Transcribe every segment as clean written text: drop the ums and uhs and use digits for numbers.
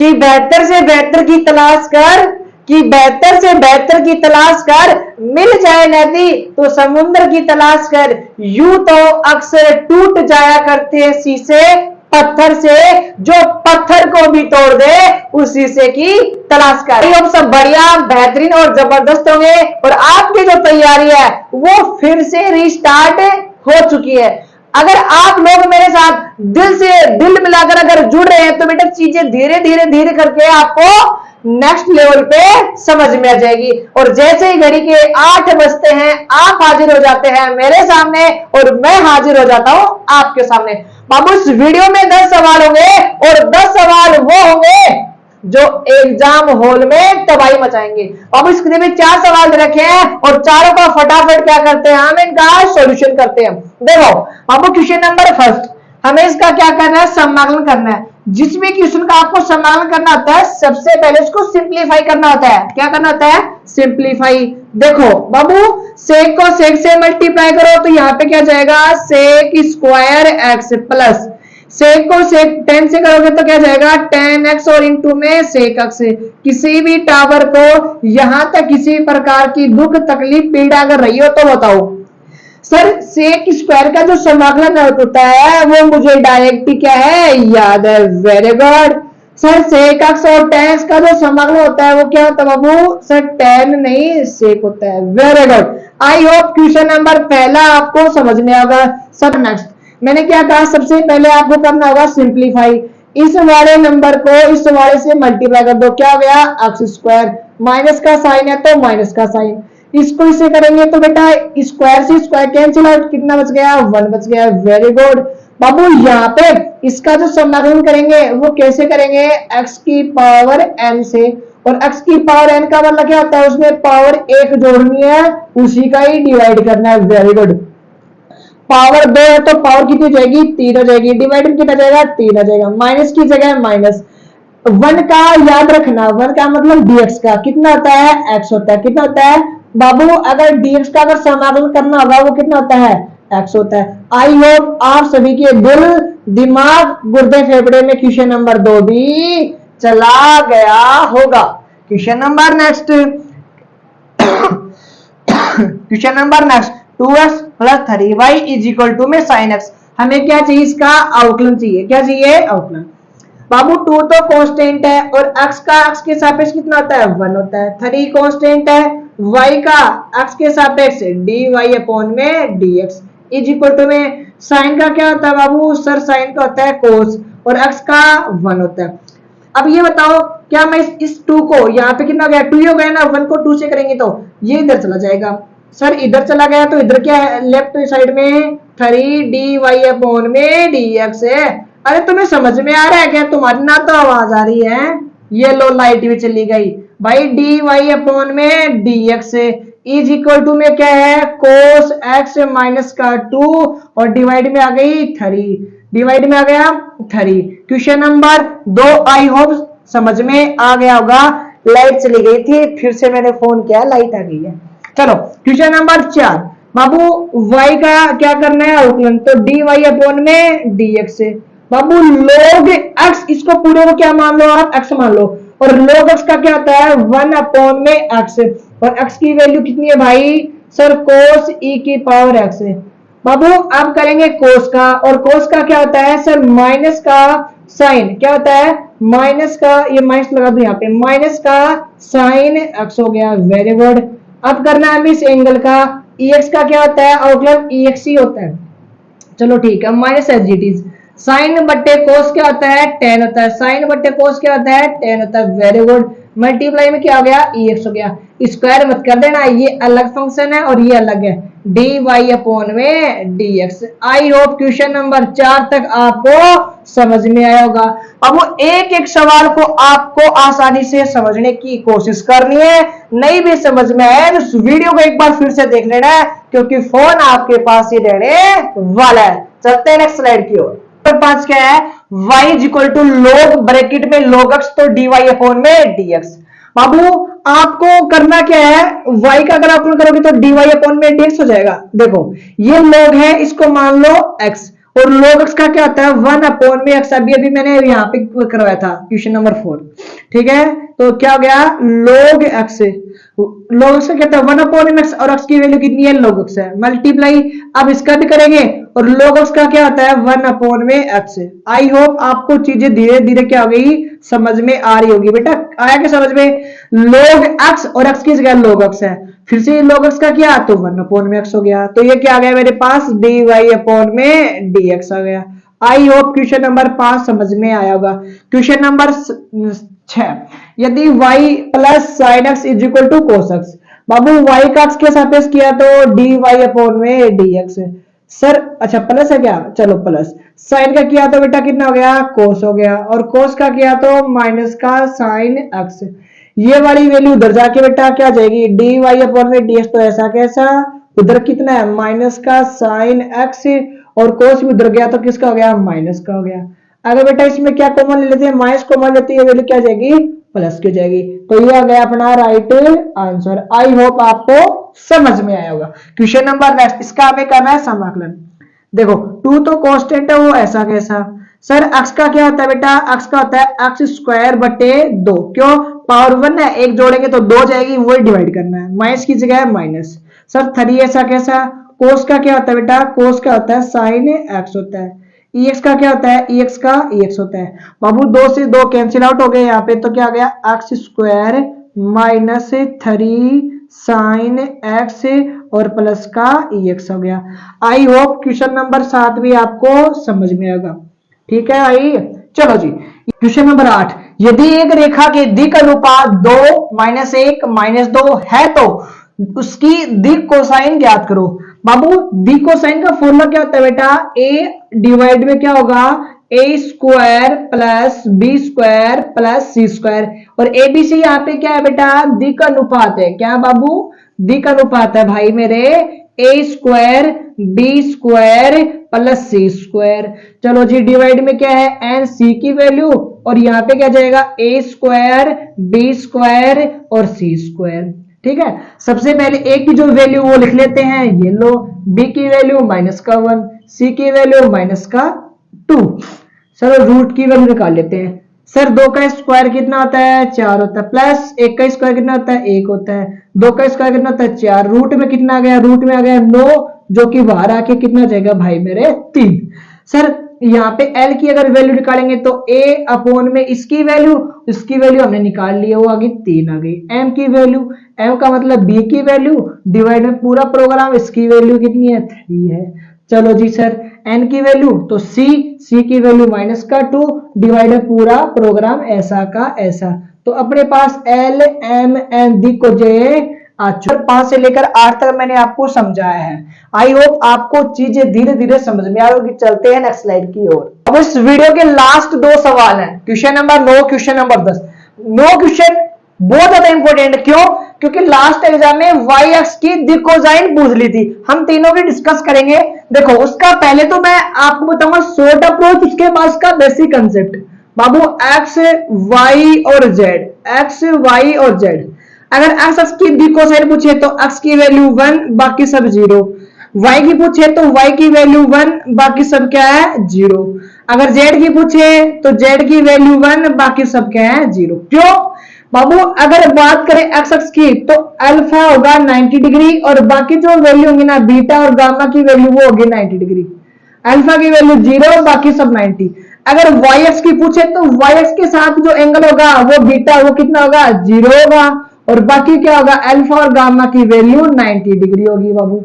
कि बेहतर से बेहतर की तलाश कर, कि बेहतर से बेहतर की तलाश कर, मिल जाए नदी तो समुद्र की तलाश कर। यूं तो अक्सर टूट जाया करते हैं शीशे पत्थर से, जो पत्थर को भी तोड़ दे उस शीशे की तलाश कर। हम सब बढ़िया बेहतरीन और जबरदस्त होंगे और आपकी जो तैयारी है वो फिर से रिस्टार्ट हो चुकी है। अगर आप लोग मेरे साथ दिल से दिल मिलाकर अगर जुड़ रहे हैं तो बेटा चीजें धीरे धीरे धीरे करके आपको नेक्स्ट लेवल पे समझ में आ जाएगी। और जैसे ही घड़ी के 8 बजते हैं आप हाजिर हो जाते हैं मेरे सामने और मैं हाजिर हो जाता हूं आपके सामने। बाबू इस वीडियो में 10 सवाल होंगे और 10 सवाल वो होंगे जो एग्जाम हॉल में तबाही मचाएंगे। बाबू स्क्रीन में 4 सवाल रखे हैं और चारों का फटाफट क्या करते हैं, हम इनका सॉल्यूशन करते हैं। देखो बाबू क्वेश्चन नंबर फर्स्ट, हमें इसका क्या करना है, समाकलन करना है। जिस भी क्वेश्चन का आपको समाकलन करना होता है सबसे पहले उसको सिंप्लीफाई करना होता है। क्या करना होता है, सिंप्लीफाई। देखो बाबू सेक को सेक से मल्टीप्लाई करो तो यहाँ पे क्या जाएगा, sec square x plus sec को सेक 10 से करोगे तो क्या जाएगा 10x और इंटू में सेक एक्स। किसी भी टावर को यहां तक किसी प्रकार की दुख तकलीफ पीड़ा अगर रही हो तो बताओ सर सेक स्क्वायर का जो समाकलन होता है वो मुझे डायरेक्ट क्या है याद है, very good. Sir sec x और tan x का जो समाकलन होता है वो क्या होता है बाबू, सर tan नहीं सेक होता है, very good. I hope question number पहला आपको समझ में आएगा। सब नेक्स्ट मैंने क्या कहा, सबसे पहले आपको करना होगा सिंप्लीफाई। इस वाले नंबर को इस वाले से मल्टीप्लाई कर दो, क्या हो गया एक्स स्क्वायर, माइनस का साइन है तो माइनस का साइन, इसको इससे करेंगे तो बेटा स्क्वायर से स्क्वायर कैंसिल आउट, कितना बच गया 1 बच गया, वेरी गुड। बाबू यहाँ पे इसका जो समाकलन करेंगे वो कैसे करेंगे, x की पावर n से, और x की पावर n का मतलब क्या होता है, उसमें पावर 1 जोड़नी है उसी का ही डिवाइड करना है, वेरी गुड। पावर 2 है तो पावर कितनी हो जाएगी 3 हो जाएगी, डिवाइड में कितना जाएगा 3 आ जाएगा, माइनस की जगह माइनस। 1 का याद रखना, 1 का मतलब dx का कितना होता है x होता है, कितना होता है बाबू, अगर dx का अगर समाकलन करना होगा वो कितना होता है x होता है। आई होप आप सभी के दिल दिमाग गुर्दे फेफड़े में क्वेश्चन नंबर 2 भी चला गया होगा। Question number next, question number next 2x plus 3y is equal to में sin x। हमें क्या चाहिए, इसका अवकलन चाहिए, क्या चाहिए अवकलन। बाबू 2 तो कांस्टेंट है और x का x के सापेक्ष कितना होता है 1 होता है, 3 कांस्टेंट है, y का x के सापेक्ष dy अपॉन में dx इज इक्वल टू में sin का क्या होता है बाबू, सर sin का होता है cos और x का 1 होता है। अब ये बताओ क्या मैं इस 2 को यहाँ पे कितना हो गया 2 हो गया ना, 1 को 2 से करेंगे तो ये इधर चला जाएगा, सर इधर चला गया तो इधर क्या है लेफ्ट साइड में 3dy अपॉन में dx है। अरे तुम्हें समझ में आ रहा है क्या, तुम्हारी ना तो आवाज आ रही है, ये लो लाइट भी चली गई भाई, dy अपॉन में dx इज इक्वल टू में क्या है cos x माइनस का 2 और डिवाइड में आ गई 3, डिवाइड में आ गया 3। क्वेश्चन नंबर 2 आई होप समझ में आ गया होगा। लाइट चली गई थी फिर से मैंने फोन किया, लाइट आ गई है। चलो क्वेश्चन नंबर 4, बाबू y का क्या करना है अवकलन, तो dy अपॉन में dx से। बाबू log x, इसको पूरे को क्या मान लो आप x मान लो, और log x का क्या होता है 1 अपॉन में x, और x की वैल्यू कितनी है भाई, सर cos e की पावर x है। बाबू आप करेंगे cos का, और cos का क्या होता है सर माइनस का साइन, क्या होता है माइनस का, ये माइनस लगा दो यहाँ पे, माइनस का साइन x हो गया, वेरी गुड। अब करना है इस एंगल का, ex का क्या होता है अवकलन ex ही होता है, चलो ठीक है, minus as it is. Sine बट्टे कोस क्या होता है tan होता है, साइन बट्टे कोस क्या होता है tan होता है, वेरी गुड। मल्टीप्लाई में क्या हो गया ex हो गया, स्क्वायर मत कर देना, ये अलग फंक्शन है और ये अलग है, dy अपॉन में dx। I hope question number 4 तक आपको समझ में आया होगा। अब वो एक एक सवाल को आपको आसानी से समझने की कोशिश करनी है, नहीं भी समझ में आए तो वीडियो को एक बार फिर से देख लेना है क्योंकि फोन आपके पास ही रहने वाला है। चलते हैं नेक्स्ट स्लाइड की ओर। 5 क्या है, y is equal to log bracket में log x तो dy अपॉन में dx। बाबू आपको करना क्या है, y का अगर आप करोगे तो dy अपॉन में dx हो जाएगा। देखो ये log है, इसको मान लो x और log x का क्या होता है 1/x। अभी अभी मैंने यहाँ पे करवाया था क्वेश्चन नंबर 4। ठीक है, तो क्या हो गया log x। log x का क्या था 1/x और x की वैल्यू कितनी है log x है, मल्टीप्लाई अब इसका भी करेंगे और log x का क्या होता है 1/x। आई होप आपको चीजें धीरे धीरे क्या हो गई समझ में आ रही होगी। बेटा आया क्या समझ में, log x और x की जगह log x है, फिर से log x का क्या तो 1/x हो गया, तो ये क्या आ गया मेरे पास dy/dx आ गया। आई होप क्वेश्चन नंबर 5 समझ में आया होगा। क्वेश्चन नंबर 6, यदि y plus sine x is equal to cos x. बाबू y का x के सापेक्ष किया तो dy/dx। सर अच्छा प्लस है क्या, चलो प्लस। साइन का किया तो बेटा कितना हो गया कोस हो गया, और कोस का किया तो माइनस का साइन एक्स। ये वाली वैल्यू उधर जाके बेटा क्या आ जाएगी dy/dx, तो ऐसा कैसा, उधर कितना है माइनस का साइन एक्स, और कोस भी उधर गया तो किसका हो गया माइनस का हो गया। अगर बेटा इसमें क्या कॉमन ले लेते हैं माइनस कॉमन लेते हैं, वैल्यू क्या आ जाएगी प्लस की हो जाएगी। तो ये आ गया अपना राइट आंसर। आई होप आपको समझ में आया होगा। क्वेश्चन नंबर नेक्स्ट, इसका हमें करना है समाकलन। देखो 2 तो कांस्टेंट है, वो ऐसा कैसा। सर x का क्या होता है बेटा, x का होता है x²/2। क्यों, पावर 1 है, एक जोड़ेंगे तो 2 जाएगी, वही डिवाइड करना है, माइनस की जगह है माइनस। सर 3 ऐसा कैसा। कोस का क्या होता है बेटा, कोस का होता है साइन x होता है। ex का क्या होता है, ex का ex होता है। बाबू 2 से 2 कैंसिल आउट हो गए यहाँ पे, तो क्या आ गया x² माइनस 3 साइन x और प्लस का ex हो गया। आई होप क्वेश्चन नंबर 7 भी आपको समझ में आएगा। ठीक है आई, चलो जी क्वेश्चन नंबर 8, यदि एक रेखा के दिक् अनुपात 2 -1 -2 है तो उसकी दिक् कोसाइन ज्ञात करो। बाबू दिक् कोसाइन का फॉर्मूला क्या होता है बेटा, a डिवाइड में क्या होगा a² plus b² plus c², और abc यहाँ पे क्या है बेटा दिक् अनुपात है। क्या बाबू दिक् अनुपात है भाई मेरे, a² b² प्लस c²। चलो जी डिवाइड में क्या है एन सी की वैल्यू, और यहाँ पे क्या जाएगा a² b² और c²। ठीक है, सबसे पहले a की जो वैल्यू वो लिख लेते हैं, ये लो, b की वैल्यू -1, c की वैल्यू -2। चलो रूट की वैल्यू निकाल लेते हैं। सर 2 का स्क्वायर कितना होता है 4 होता है, प्लस 1 का स्क्वायर कितना होता है 1 होता है, 2 का स्क्वायर कितना होता है 4, रूट में कितना आ गया, रूट में आ गया 9, जो कि बाहर आके कितना जाएगा भाई मेरे 3। सर यहाँ पे L की अगर वैल्यू निकालेंगे तो A/में इसकी वैल्यू हमने निकाल ली है, वो आ गई 3 आ गई। M की वैल्यू, M का मतलब B की वैल्यू डिवाइड में पूरा प्रोग्राम, इसकी वैल्यू कितनी है 3 है। चलो जी सर N की वैल्यू तो C की वैल्यू -2 डिवाइड में पूरा प्रोग्राम ऐसा का ऐसा। तो अपने पास L M N दिक् को जे 5 से लेकर 8 तक मैंने आपको समझाया है। आई होप आपको चीजें धीरे धीरे समझ में आ रही होगी। चलते हैं नेक्स्ट स्लाइड की ओर। अब इस वीडियो के लास्ट 2 सवाल हैं, question number 9 question number 10। 9 question बहुत ज्यादा इंपॉर्टेंट, क्यों, क्योंकि लास्ट एग्जाम में वाई एक्स की दिक् कोसाइन पूछ ली थी। हम तीनों की डिस्कस करेंगे। देखो उसका पहले तो मैं आपको बताऊंगा शॉर्ट अप्रोच, उसके बाद उसका बेसिक कंसेप्ट। बाबू एक्स वाई और जेड, एक्स वाई और जेड, अगर एक्स एक्स की दिक् कोसाइन पूछे तो एक्स की वैल्यू 1 बाकी सब 0, y की पूछे तो y की वैल्यू 1 बाकी सब क्या है 0, अगर z की पूछे तो z की वैल्यू 1 बाकी सब क्या है 0। क्यों बाबू, अगर बात करें x एक्स की तो अल्फा होगा 90 डिग्री और बाकी जो वैल्यू होंगी ना बीटा और गामा की वैल्यू वो होगी 90 डिग्री। अल्फा की वैल्यू 0 बाकी सब 90। अगर y एक्स की पूछे तो y एक्स के साथ जो एंगल होगा वो बीटा, वो कितना होगा 0 होगा, और बाकी क्या होगा अल्फा और गामा की वैल्यू 90 डिग्री होगी। बाबू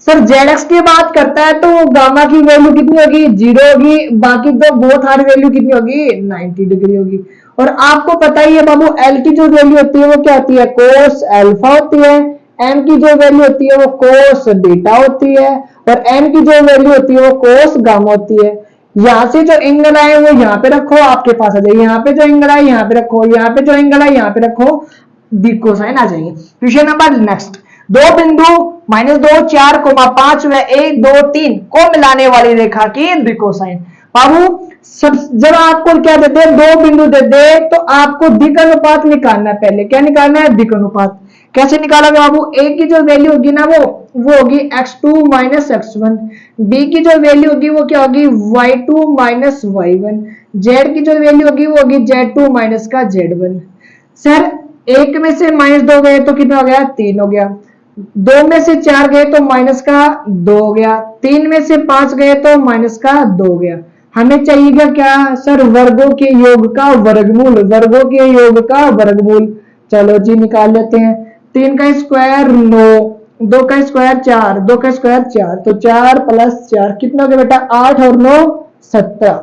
सर जेड की बात करता है तो गामा की वैल्यू कितनी होगी 0 होगी, बाकी तो बोथ आर वैल्यू कितनी होगी 90 डिग्री होगी। और आपको पता ही है बाबू एल की जो वैल्यू होती है वो क्या होती है कोस अल्फा होती है, एम की जो वैल्यू होती है वो कोस बीटा होती है, और एन की जो वैल्यू होती है वो कोस गामा होती है। यहाँ से जो एंगल आए वो यहाँ पे रखो, आपके पास आ जाएगी, यहाँ पे जो एंगल आए यहाँ पे रखो, यहाँ पे जो एंगल आए यहाँ पे रखो, दिक् कोसाइन आ जाएंगे। क्वेश्चन नंबर नेक्स्ट, 2 बिंदु -2 4, 5 व 1 2 3 को मिलाने वाली रेखा की दिक् कोसाइन। बाबू सब जब आपको क्या देते हैं 2 बिंदु देते हैं तो आपको दिक् अनुपात निकालना है। पहले क्या निकालना है दिक् अनुपात। कैसे निकालोगे बाबू? ए की जो वैल्यू होगी ना वो होगी x2 माइनस x1, बी की जो वैल्यू होगी वो क्या होगी y2 माइनस y1, जेड की जो वैल्यू होगी वो होगी z2 माइनस का z1। सर एक में से माइनस 2 गए तो कितना हो गया? 3 हो गया। 2 में से 4 गए तो माइनस का 2 हो गया। 3 में से 5 गए तो माइनस का 2 हो गया। हमें चाहिएगा क्या सर? वर्गों के योग का वर्गमूल, वर्गों के योग का वर्गमूल। चलो जी निकाल लेते हैं। 3 का स्क्वायर 9, 2 का स्क्वायर 4, 2 का स्क्वायर 4, तो 4 प्लस 4 कितना हो गया बेटा? 8 और 9 17।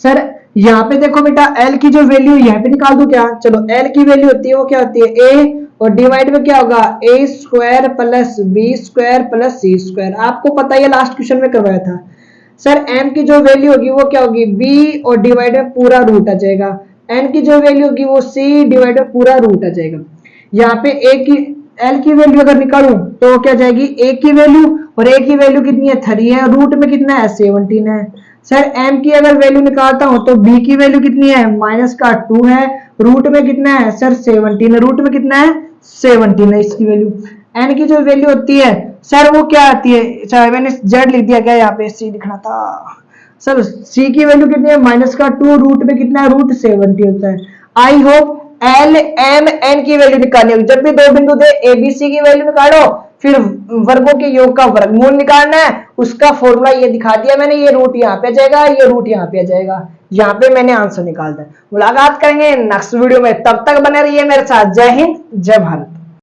सर यहाँ पे देखो बेटा L की जो वैल्यू यहाँ पे निकाल दू क्या? चलो L की वैल्यू होती है वो क्या होती है? A, और डिवाइड में क्या होगा? a square plus b square plus c square. आपको पता है लास्ट क्वेश्चन में करवाया था। सर m की जो वैल्यू होगी वो क्या होगी? b, और डिवाइड में पूरा रूट आ जाएगा। n की जो वैल्यू होगी वो c, डिवाइड में पूरा रूट आ जाएगा। यहाँ पे a की L की वैल्यू अगर निकालूं तो क्या जाएगी? a की वैल्यू, और a की वैल्यू कितनी है? 3 है, रूट में कितना है? 17 है। सर m की अगर वैल्यू निकालता हूं तो b की वैल्यू कितनी है? माइनस का 2 है, रूट में कितना है? सर 17 है, रूट में कितना है? 17 है इसकी वैल्यू। n की जो वैल्यू होती है सर वो क्या आती है? सर मैंने z लिख दिया क्या? यहाँ पे c लिखना था। सर c की वैल्यू कितनी है? माइनस का 2, रूट में कितना है? रूट 70 होता है। I hope L M N की वैल्यू निकालनी होगी। जब भी दो बिंदु दे ए बी सी की वैल्यू निकालो, फिर वर्गों के योग का वर्गमूल निकालना है। उसका फॉर्मूला ये दिखा दिया मैंने, ये रूट यहाँ पे आ जाएगा, ये रूट यहाँ पे आ जाएगा। यहाँ पे मैंने आंसर निकाल दिया। मुलाकात करेंगे नेक्स्ट वीडियो में, तब तक बने रहिए मेरे साथ। जय हिंद, जय भारत।